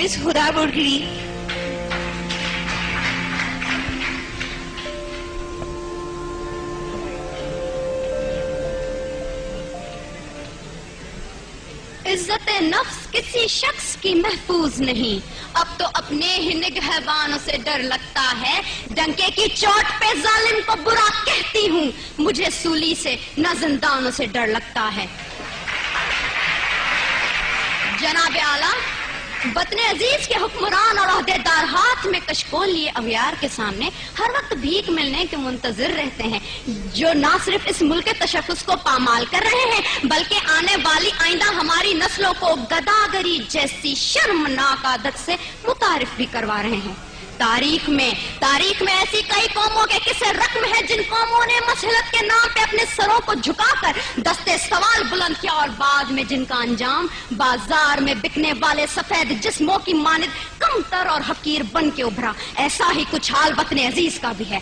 Miss हुदा बुर्गरी। इज्जत नफ्स किसी शख्स की महफूज नहीं, अब तो अपने ही निगहबानों से डर लगता है। डंके की चोट पे जालिम को बुरा कहती हूँ, मुझे सूली से न जिंदानों से डर लगता है। जनाब आला, वतने अजीज के हुक्मरान और ओहदेदार हाथ में कशकोल लिए अगयार के सामने हर वक्त भीख मिलने के मुंतजिर रहते हैं, जो न सिर्फ इस मुल्क के तशख्खुस को पामाल कर रहे हैं बल्कि आने वाली आइंदा हमारी नस्लों को गदागरी जैसी शर्मनाक आदत से मुतारिफ भी करवा रहे हैं। तारीख में ऐसी कई कौमों के किस्से रकम है जिन कौमों ने मसलत के नाम पे अपने सरों को झुकाकर दस्ते सवाल बुलंद किया और बाद में जिनका अंजाम बाजार में बिकने वाले सफेद जिस्मों की मानिद कमतर और हकीर बन के उभरा। ऐसा ही कुछ हाल वतने अजीज का भी है।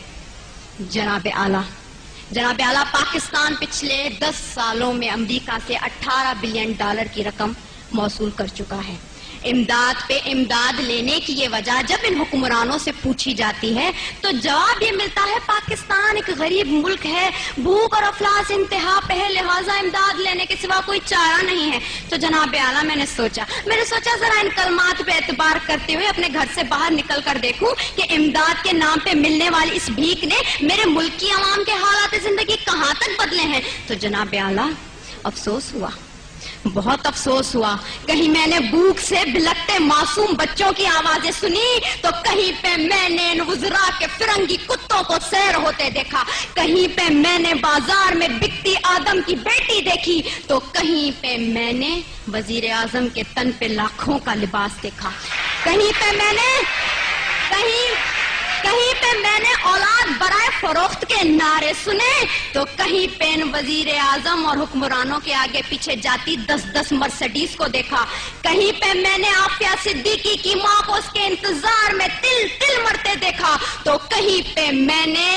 जनाब आला, पाकिस्तान पिछले 10 सालों में अमेरिका से $18 बिलियन की रकम मौसूल कर चुका है। इमदाद पे इमदाद लेने की ये वजह जब इन हुक्मरानों से पूछी जाती है तो जवाब ये मिलता है पाकिस्तान एक गरीब मुल्क है, भूख और अफलास इंतहा पे है, लिहाजा इमदाद लेने के सिवा कोई चारा नहीं है। तो जनाब आला, मैंने सोचा जरा इन कलमात पे एतबार करते हुए अपने घर से बाहर निकल कर देखूं कि इमदाद के नाम पे मिलने वाली इस भीख ने मेरे मुल्क की आवाम के हालात जिंदगी कहाँ तक बदले हैं। तो जनाब आला, अफसोस हुआ, बहुत अफसोस हुआ। कहीं मैंने भूख से बिलखते मासूम बच्चों की आवाजें सुनी तो कहीं पे मैंने इन वुज़रा के फिरंगी कुत्तों को सैर होते देखा, कहीं पे मैंने बाजार में बिकती आदम की बेटी देखी तो कहीं पे मैंने वजीर आजम के तन पे लाखों का लिबास देखा, कहीं पे मैंने औलाद बराए फरोख्त के नारे सुने तो कहीं पे इन वजीर आजम और हुक्मरानों के आगे पीछे जाती 10-10 मर्सिडीज को देखा, कहीं पे मैंने आफिया सिद्दीकी की माँ को उसके इंतजार में तिल तिल मरते देखा तो कहीं पे मैंने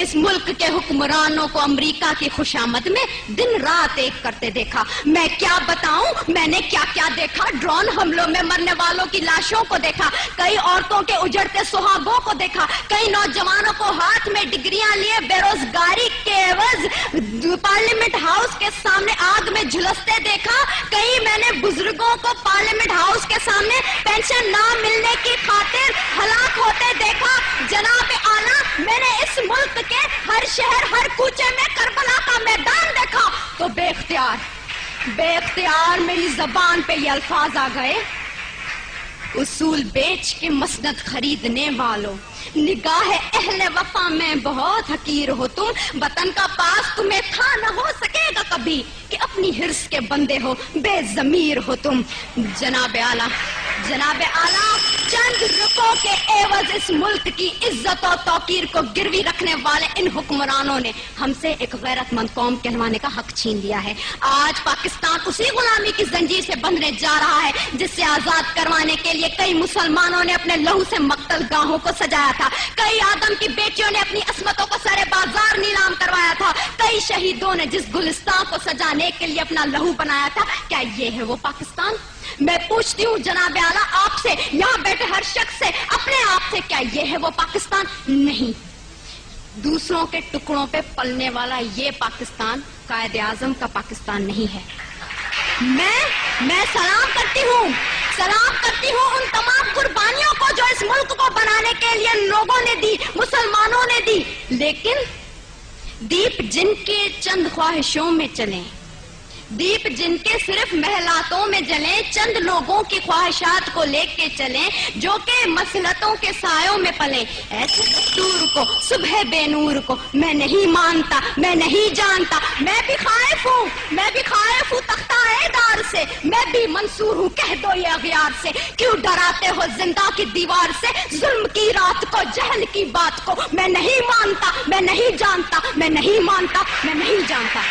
इस मुल्क के हुक्मरानों को अमेरिका की खुशामद में दिन रात एक करते देखा। मैं क्या बताऊं, मैंने क्या क्या देखा। ड्रोन हमलों में मरने वालों की लाशों को देखा, कई औरतों के उजड़ते सुहागों को देखा, कई नौजवानों को हाथ में डिग्रियां लिए बेरोजगारी के एवज पार्लियामेंट हाउस के सामने आग में झुलसते देखा, कई मैंने बुजुर्गों को पार्लियामेंट हाउस के सामने पेंशन ना मिलने की खातिर हलाक होते देखा। जनाब आला, मैंने इस मुल्क के हर शहर हर कूचे में करबला का मैदान देखा तो बेख्तियार मेरी जबान पे ये अल्फाज आ गए, उसूल बेच के मसनद खरीदने वालों, निगाह अहले वफा में बहुत हकीर हो तुम, वतन का पास तुम्हें था न हो सकेगा कभी कि अपनी हिर्स के बंदे हो, बेजमीर हो तुम। जनाब आला, चंद रुपयों के एवज इस मुल्क की इज्जत और तौकीर को गिरवी रखने वाले इन हुक्मरानों ने हमसे एक गैरतमंद कौम कहलवाने का हक छीन लिया है। आज पाकिस्तान उसी गुलामी की जंजीर से बंधने जा रहा है जिससे आजाद करवाने के लिए कई मुसलमानों ने अपने लहू से मक्तल गाहों को सजाया था, कई आदम की बेटियों ने अपनी अस्मतों को सरे बाजार नीलाम करवाया था, कई शहीदों ने जिस गुलिस्तान को सजाने के लिए अपना लहू बनाया था। क्या ये है वो पाकिस्तान? मैं पूछती हूँ जनाब आला आपसे, यहाँ बैठे हर शख्स से, अपने आप से, क्या ये है वो पाकिस्तान? नहीं, दूसरों के टुकड़ों पे पलने वाला ये पाकिस्तान कायदे आजम का पाकिस्तान नहीं है। मैं सलाम करती हूँ उन तमाम कुर्बानियों को जो इस मुल्क को बनाने के लिए लोगों ने दी, मुसलमानों ने दी, लेकिन दीप जिनके चंद ख्वाहिशों में चले, दीप जिनके सिर्फ महलातों में जले, चंद लोगों की ख्वाहिशात को लेके चले जो कि मसलतों के सायों में पले, ऐसे दस्तूर को, सुबह बेनूर को मैं नहीं मानता, मैं नहीं जानता। मैं भी खाइफ हूँ तख्ता-ए-दार से, मैं भी मंसूर हूँ कह दो ये अगयार से। क्यों डराते हो जिंदा की दीवार से, जुल्म की रात को, जहल की बात को मैं नहीं मानता, मैं नहीं जानता, मैं नहीं मानता, मैं नहीं जानता।